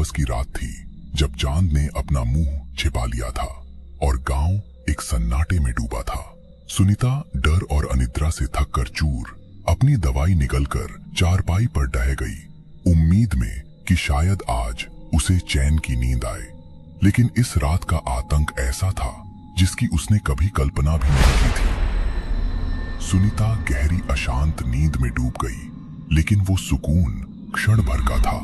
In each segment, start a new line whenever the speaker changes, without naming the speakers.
अमावस की रात थी जब चांद ने अपना मुंह छिपा लिया था और गांव एक सन्नाटे में डूबा था। सुनीता डर और अनिद्रा से थक कर चूर अपनी दवाई निगलकर चारपाई पर डह गई, उम्मीद में कि शायद आज उसे चैन की नींद आए। लेकिन इस रात का आतंक ऐसा था जिसकी उसने कभी कल्पना भी नहीं की थी। सुनीता गहरी अशांत नींद में डूब गई, लेकिन वो सुकून क्षण भर का था।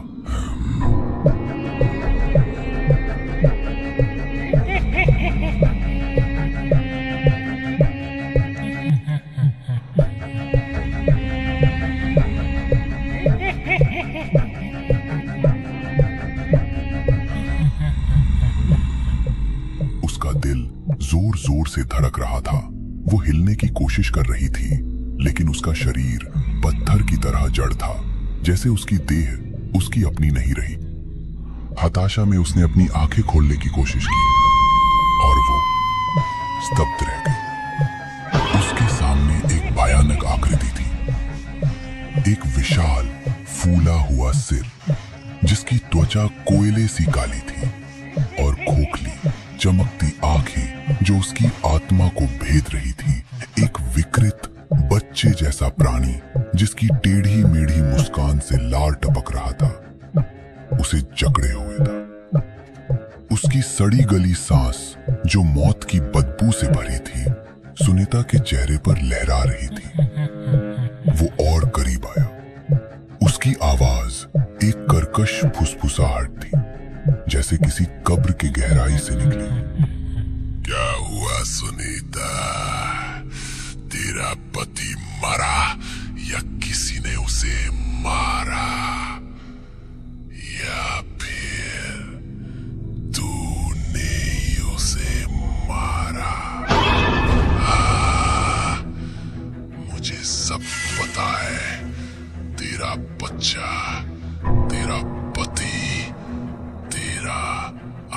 उसका दिल जोर जोर से धड़क रहा था। वो हिलने की कोशिश कर रही थी, लेकिन उसका शरीर पत्थर की तरह जड़ था, जैसे उसकी देह उसकी अपनी नहीं रही। हताशा में उसने अपनी आंखें खोलने की कोशिश की और वो स्तब्ध रह गई। उसके सामने एक भयानक आकृति थी, एक विशाल फूला हुआ सिर जिसकी त्वचा कोयले सी काली थी और खोखली चमकती आंखें जो उसकी आत्मा को भेद रही थी। एक विकृत बच्चे जैसा प्राणी जिसकी टेढ़ी मेढ़ी मुस्कान से लार टपक रहा था, उसे जकड़े हुए था। उसकी सड़ी गली सांस जो मौत की बदबू से भरी थी, सुनीता के चेहरे पर लहरा रही थी। वो और करीब आया। उसकी आवाज एक कर्कश फुसफुसाहट थी, जैसे किसी कब्र की गहराई से निकली। क्या हुआ सुनीता? तेरा पति मरा या किसी ने उसे मारा, या फिर तूने ही उसे मारा? हाँ, मुझे सब पता है। तेरा बच्चा, तेरा पति, तेरा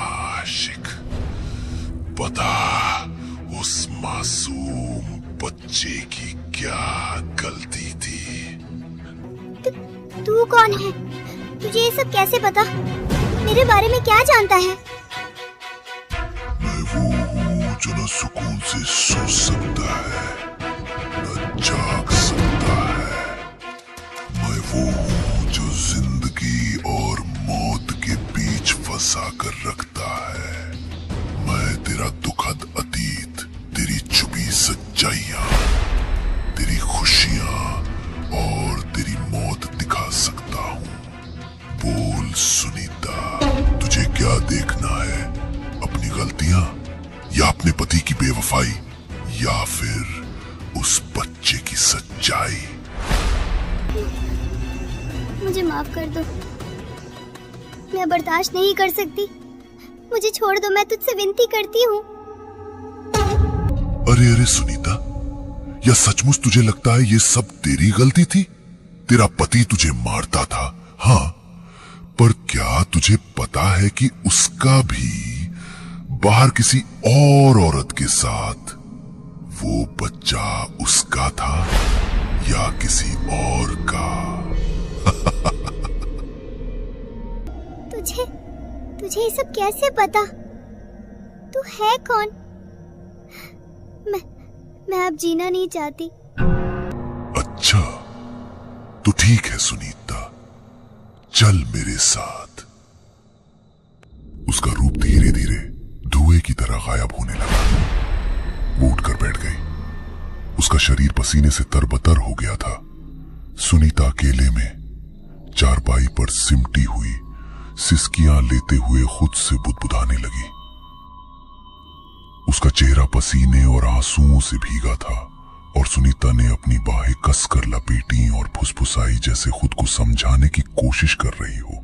आशिक। बता, उस मासूम बच्चे की क्या गलती थी?
तू कौन है? तुझे ये सब कैसे पता? मेरे बारे में क्या जानता है?
मैं वो हूँ जो न सुकून से सो सकता है, न जाग सकता है। मैं वो हूँ जो जिंदगी और मौत के बीच फंसा कर रखता है। मैं तेरा दुखद अतीत, तेरी छुपी सच्चाइयां, तेरी खुशियां और तेरी मौत दिखा सकता हूँ। बोल सुनीता, तुझे क्या देखना है? अपनी गलतियां या अपने पति की बेवफाई, या फिर उस बच्चे की सच्चाई?
मुझे माफ कर दो, मैं बर्दाश्त नहीं कर सकती। मुझे छोड़ दो, मैं तुझसे विनती करती हूँ।
अरे अरे सुनीता, या सचमुच तुझे लगता है ये सब तेरी गलती थी? तेरा पति तुझे मारता था, हाँ, पर क्या तुझे पता है कि उसका भी बाहर किसी और औरत के साथ, वो बच्चा उसका था या किसी और का?
तुझे ये सब कैसे पता? तू है कौन? मैं अब जीना नहीं चाहती।
अच्छा, तो ठीक है सुनीता, चल मेरे साथ। उसका रूप धीरे धीरे धुएं की तरह गायब होने लगा। वो उठकर बैठ गई। उसका शरीर पसीने से तरबतर हो गया था। सुनीता अकेले में चारपाई पर सिमटी हुई सिसकियां लेते हुए खुद से बुदबुदाने लगी। उसका चेहरा पसीने और आंसुओं से भीगा था और सुनीता ने अपनी बाहें कसकर लपेटी और फुसफुसाई, जैसे खुद को समझाने की कोशिश कर रही हो।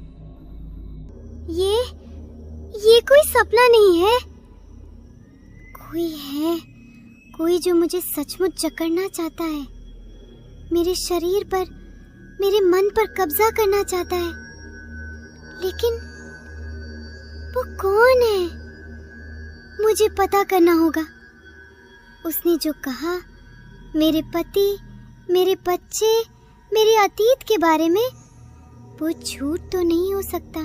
ये कोई सपना नहीं है। कोई है, कोई जो मुझे सचमुच जकड़ना चाहता है, मेरे शरीर पर, मेरे मन पर कब्जा करना चाहता है। लेकिन वो कौन है? मुझे पता करना होगा। उसने जो कहा, मेरे पति, मेरे बच्चे, मेरे अतीत के बारे में, वो झूठ तो नहीं हो सकता।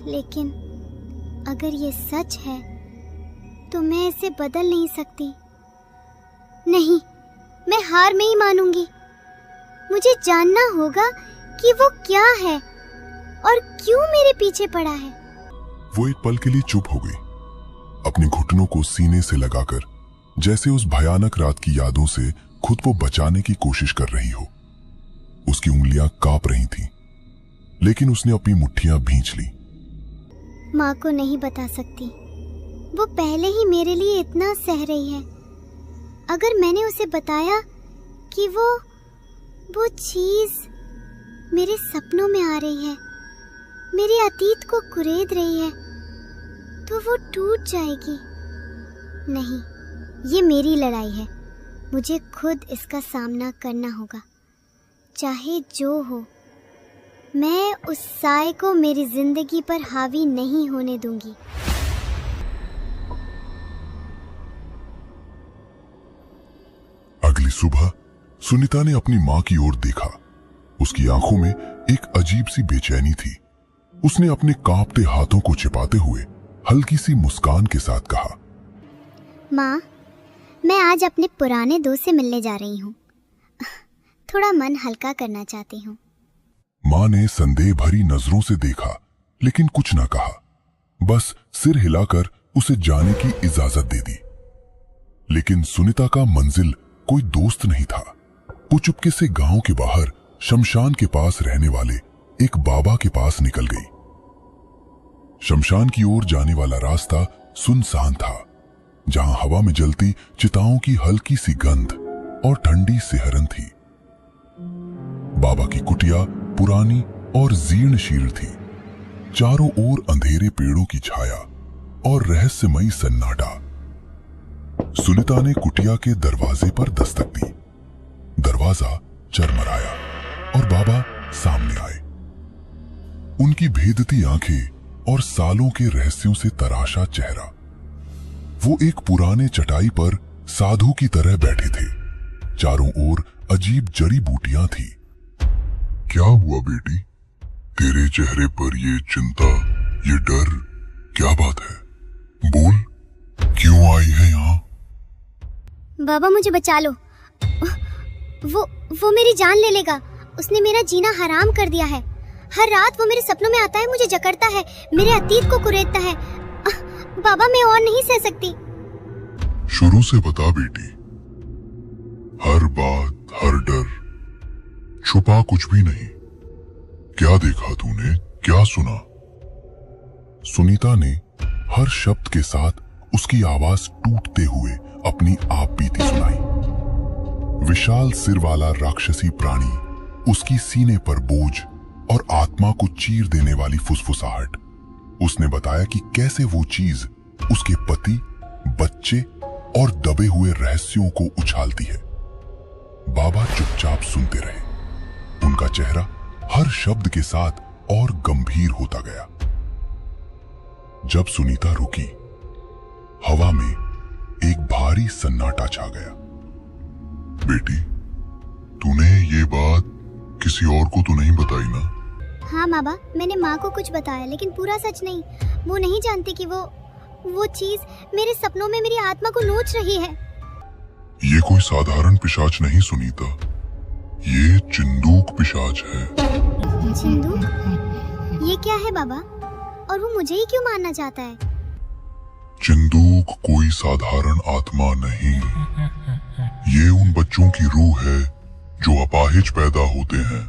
लेकिन अगर ये सच है तो मैं इसे बदल नहीं सकती। नहीं, मैं हार में ही मानूंगी। मुझे जानना होगा कि वो क्या है और क्यों मेरे पीछे पड़ा है।
वो एक पल के लिए चुप हो गई, अपने घुटनों को सीने से लगाकर, जैसे उस भयानक रात की यादों से खुद को बचाने की कोशिश कर रही हो। उसकी उंगलियां कांप रही थीं, लेकिन उसने अपनी मुट्ठियां भींच ली।
माँ को नहीं बता सकती, वो पहले ही मेरे लिए इतना सह रही है। अगर मैंने उसे बताया कि वो चीज मेरे सपनों में आ रही है, मेरे अतीत को कुरेद रही है, तो वो टूट जाएगी। नहीं, ये मेरी लड़ाई है। मुझे खुद इसका सामना करना होगा, चाहे जो हो। मैं उस साए को मेरी जिंदगी पर हावी नहीं होने दूंगी।
अगली सुबह सुनीता ने अपनी माँ की ओर देखा। उसकी आंखों में एक अजीब सी बेचैनी थी। उसने अपने कांपते हाथों को छिपाते हुए हल्की सी मुस्कान के साथ कहा,
माँ, मैं आज अपने पुराने दोस्त से मिलने जा रही हूँ। थोड़ा मन हल्का करना चाहती हूँ।
माँ ने संदेह भरी नजरों से देखा, लेकिन कुछ न कहा, बस सिर हिलाकर उसे जाने की इजाजत दे दी। लेकिन सुनीता का मंजिल कोई दोस्त नहीं था। वो चुपके से गांव के बाहर शमशान के पास रहने वाले एक बाबा के पास निकल गई। शमशान की ओर जाने वाला रास्ता सुनसान था, जहां हवा में जलती चिताओं की हल्की सी गंध और ठंडी सिहरन थी। बाबा की कुटिया पुरानी और जीर्ण-शीर्ण थी। चारों ओर अंधेरे पेड़ों की छाया और रहस्यमयी सन्नाटा। सुनीता ने कुटिया के दरवाजे पर दस्तक दी। दरवाजा चरमराया और बाबा सामने आए। उनकी भेदती आंखें और सालों के रहस्यों से तराशा चेहरा। वो एक पुराने चटाई पर साधु की तरह बैठे थे। चारों ओर अजीब जड़ी बूटियां थी। क्या हुआ बेटी? तेरे चेहरे पर ये चिंता, ये डर, क्या बात है? बोल, क्यों आई है यहाँ?
बाबा, मुझे बचा लो। वो मेरी जान ले लेगा। उसने मेरा जीना हराम कर दिया है। हर रात वो मेरे सपनों में आता है, मुझे जकड़ता है, मेरे अतीत को कुरेदता है। बाबा, मैं और नहीं सह सकती।
शुरू से बता बेटी, हर बात, हर डर, छुपा कुछ भी नहीं। क्या देखा तूने, क्या सुना? सुनीता ने हर शब्द के साथ उसकी आवाज टूटते हुए अपनी आप बीती सुनाई। विशाल सिर वाला राक्षसी प्राणी, उसकी सीने पर बोझ और आत्मा को चीर देने वाली फुसफुसाहट। उसने बताया कि कैसे वो चीज उसके पति, बच्चे और दबे हुए रहस्यों को उछालती है। बाबा चुपचाप सुनते रहे। उनका चेहरा हर शब्द के साथ और गंभीर होता गया। जब सुनीता रुकी, हवा में एक भारी सन्नाटा छा गया। बेटी, तूने ये बात किसी और को तो नहीं बताई ना?
हाँ बाबा, मैंने माँ को कुछ बताया, लेकिन पूरा सच नहीं। वो नहीं जानती कि वो चीज मेरे सपनों में मेरी आत्मा को नोच रही है।
ये कोई साधारण पिशाच नहीं सुनीता, ये चिंदूक पिशाच है।
चिंदूक? ये क्या है बाबा? और वो मुझे ही क्यों मारना चाहता है?
चिंदूक कोई साधारण आत्मा नहीं, ये उन बच्चों की रूह है जो अपाहिज पैदा होते हैं,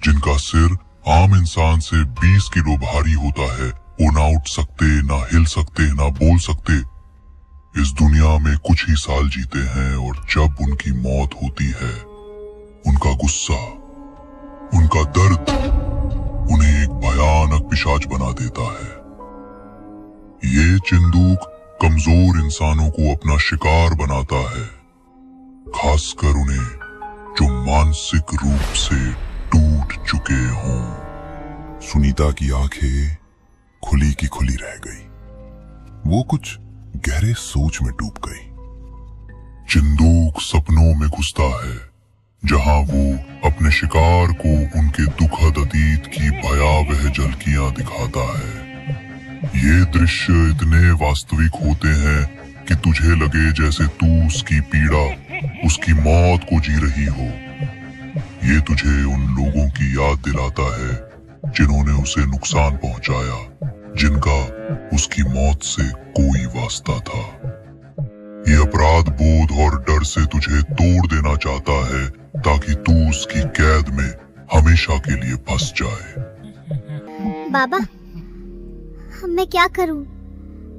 जिनका सिर आम इंसान से 20 किलो भारी होता है। वो ना उठ सकते, ना हिल सकते, ना बोल सकते। इस दुनिया में कुछ ही साल जीते हैं और जब उनकी मौत होती है, उनका गुस्सा, उनका दर्द उन्हें एक भयानक पिशाच बना देता है। ये चिंदूक कमजोर इंसानों को अपना शिकार बनाता है, खासकर उन्हें जो मानसिक रूप से टूट चुके हों। सुनीता की आंखें खुली की खुली रह गई। वो कुछ गहरे सोच में डूब गई। चिंदूक सपनों में घुसता है, जहां वो अपने शिकार को उनके दुखद अतीत की भयावह झलकियां दिखाता है। ये दृश्य इतने वास्तविक होते हैं कि तुझे लगे जैसे तू उसकी पीड़ा, उसकी मौत को जी रही हो। ये तुझे उन लोगों की याद दिलाता है जिन्होंने उसे नुकसान पहुंचाया, जिनका उसकी मौत से कोई वास्ता था। ये अपराध बोध और डर से तुझे तोड़ देना चाहता है ताकि तू उसकी कैद में हमेशा के लिए फंस जाए।
बाबा, मैं क्या करूं?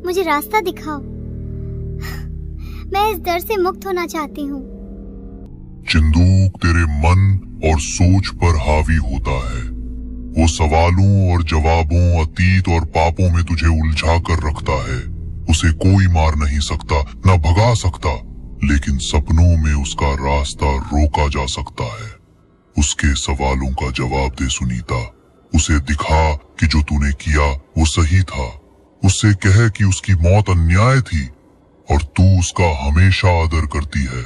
मुझे रास्ता दिखाओ। मैं इस डर से मुक्त होना चाहती हूँ।
चिंदूक तेरे मन और सोच पर हावी होता है। वो सवालों और जवाबों, अतीत और पापों में तुझे उलझा कर रखता है। उसे कोई मार नहीं सकता, न भगा सकता, लेकिन सपनों में उसका रास्ता रोका जा सकता है। उसके सवालों का जवाब दे सुनीता। उसे दिखा कि जो तूने किया वो सही था। उससे कह कि उसकी मौत अन्याय थी और तू उसका हमेशा आदर करती है।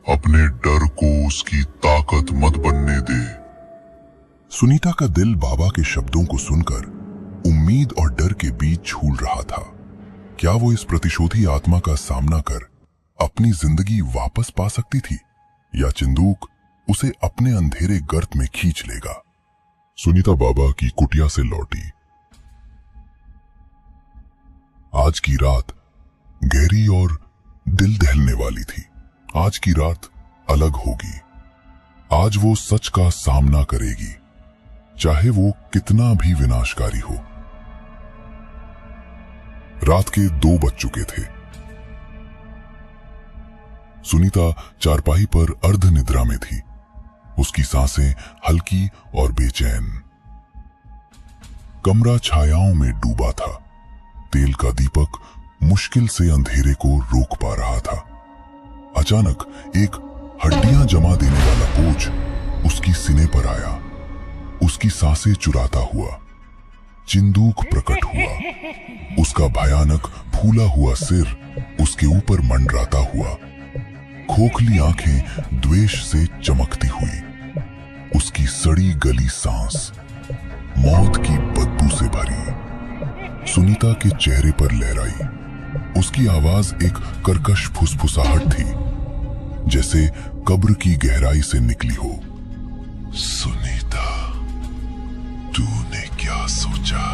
अपने डर को उसकी ताकत मत बनने दे। सुनीता का दिल बाबा के शब्दों को सुनकर उम्मीद और डर के बीच झूल रहा था। क्या वो इस प्रतिशोधी आत्मा का सामना कर अपनी जिंदगी वापस पा सकती थी, या चिंदूक उसे अपने अंधेरे गर्त में खींच लेगा? सुनीता बाबा की कुटिया से लौटी। आज की रात गहरी और दिल दहलने वाली थी। आज की रात अलग होगी। आज वो सच का सामना करेगी, चाहे वो कितना भी विनाशकारी हो। रात के 2 बज चुके थे। सुनीता चारपाई पर अर्ध निद्रा में थी। उसकी सांसें हल्की और बेचैन। कमरा छायाओं में डूबा था। तेल का दीपक मुश्किल से अंधेरे को रोक पा रहा था। अचानक एक हड्डियां जमा देने वाला बोझ उसकी सीने पर आया। उसकी सांसें चुराता हुआ चिंदूक प्रकट हुआ। उसका भयानक फूला हुआ सिर उसके ऊपर मंडराता हुआ, खोखली आंखें द्वेष से चमकती हुई। उसकी सड़ी गली सांस मौत की बदबू से भरी सुनीता के चेहरे पर लहराई। उसकी आवाज एक कर्कश फुसफुसाहट थी, जैसे कब्र की गहराई से निकली हो। सुनीता, तूने क्या सोचा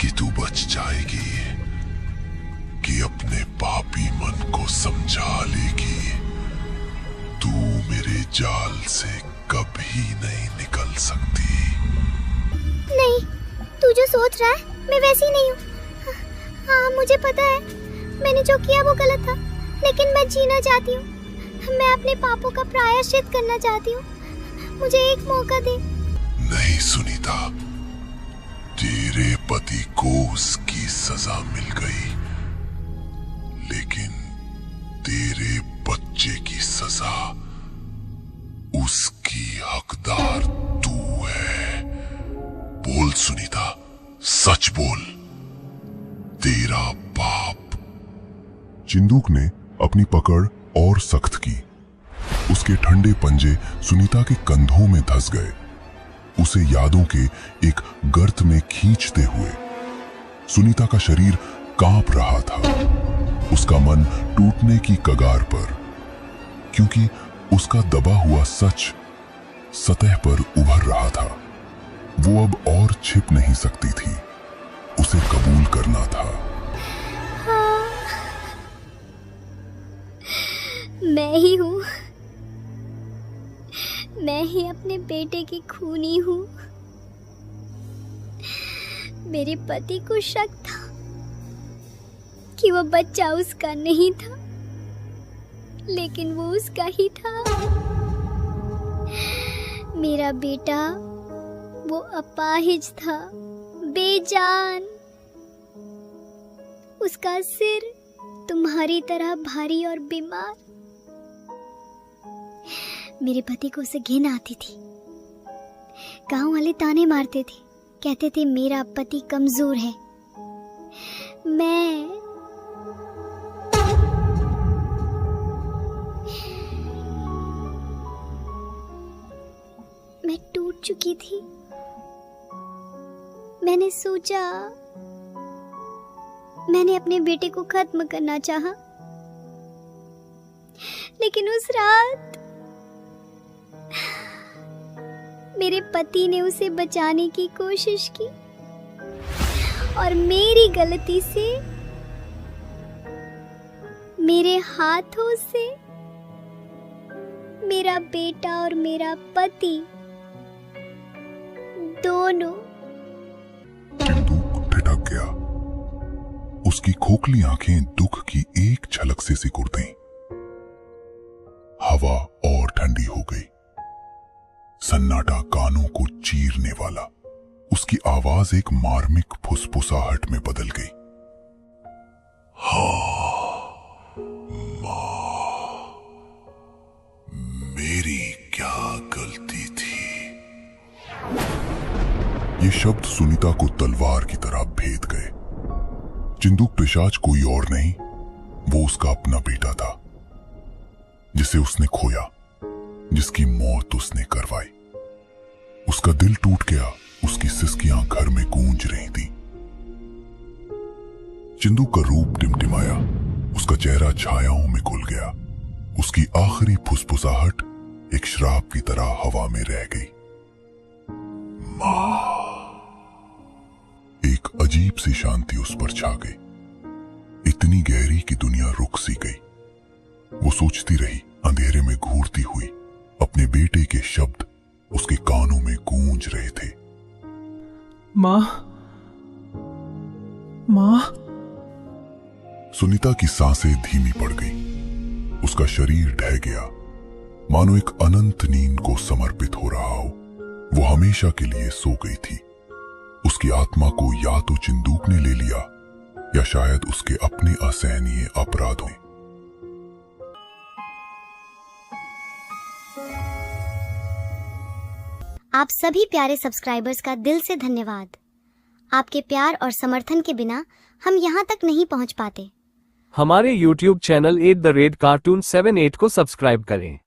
कि तू बच जाएगी, कि अपने पापी मन को समझा लेगी? तू मेरे जाल से कभी नहीं निकल सकती।
नहीं, तू जो सोच रहा है मैं वैसी नहीं हूँ। हाँ, मुझे पता है मैंने जो किया वो गलत था, लेकिन मैं जीना चाहती हूँ। मैं अपने पापों का प्रायश्चित करना चाहती हूँ। मुझे एक मौका दे।
नहीं सुनीता, तेरे पति को उसकी सजा मिल गई, लेकिन तेरे बच्चे की सजा उसकी हकदार तू है। बोल सुनीता, सच बोल, तेरा बाप। चिंदूक ने अपनी पकड़ और सख्त की। उसके ठंडे पंजे सुनीता के कंधों में धंस गए, उसे यादों के एक गर्त में खींचते हुए। सुनीता का शरीर कांप रहा था, उसका मन टूटने की कगार पर, क्योंकि उसका दबा हुआ सच सतह पर उभर रहा था। वो अब और छिप नहीं सकती थी, उसे कबूल करना था।
हाँ, मैं ही हूँ। मैं ही अपने बेटे की खूनी हूँ। मेरे पति को शक था कि वो बच्चा उसका नहीं था, लेकिन वो उसका ही था। मेरा बेटा वो अपाहिज था, बेजान। उसका सिर तुम्हारी तरह भारी और बीमार। मेरे पति को उसे घिन आती थी। गांव वाले ताने मारते थे, कहते थे मेरा पति कमजोर है। मैं टूट चुकी थी। मैंने सोचा मैंने अपने बेटे को खत्म करना चाहा, लेकिन उस रात मेरे पति ने उसे बचाने की कोशिश की और मेरी गलती से मेरे हाथों से मेरा बेटा और मेरा पति दोनों।
चिंदूक ठिठक गया। उसकी खोखली आंखें दुख की एक झलक से सिकुड़ गईं। हवा और ठंडी हो गई। सन्नाटा कानों को चीरने वाला। उसकी आवाज एक मार्मिक फुसफुसाहट में बदल गई। हाँ मां, मेरी क्या गलती थी। ये शब्द सुनीता को तलवार की तरह भेद गए। चिंदूक पिशाच कोई और नहीं, वो उसका अपना बेटा था, जिसे उसने खोया, जिसकी मौत उसने करवाई। उसका दिल टूट गया। उसकी सिसकियां घर में गूंज रही थी। चिंदूक का रूप टिमटिमाया। उसका चेहरा छायाओं में घुल गया। उसकी आखिरी फुसफुसाहट एक श्राप की तरह हवा में रह गई। मां। एक अजीब सी शांति उस पर छा गई, इतनी गहरी कि दुनिया रुक सी गई। वो सोचती रही, अंधेरे में घूरती हुई। अपने बेटे के शब्द उसके कानों में गूंज रहे थे।
मां, मां।
सुनीता की सांसें धीमी पड़ गई। उसका शरीर ढह गया, मानो एक अनंत नींद को समर्पित हो रहा हो। वो हमेशा के लिए सो गई थी। उसकी आत्मा को या तो चिंदूक ने ले लिया या शायद उसके अपने असहनीय अपराधों।
आप सभी प्यारे सब्सक्राइबर्स का दिल से धन्यवाद। आपके प्यार और समर्थन के बिना हम यहाँ तक नहीं पहुँच पाते।
हमारे YouTube चैनल @cartoon78 को सब्सक्राइब करें।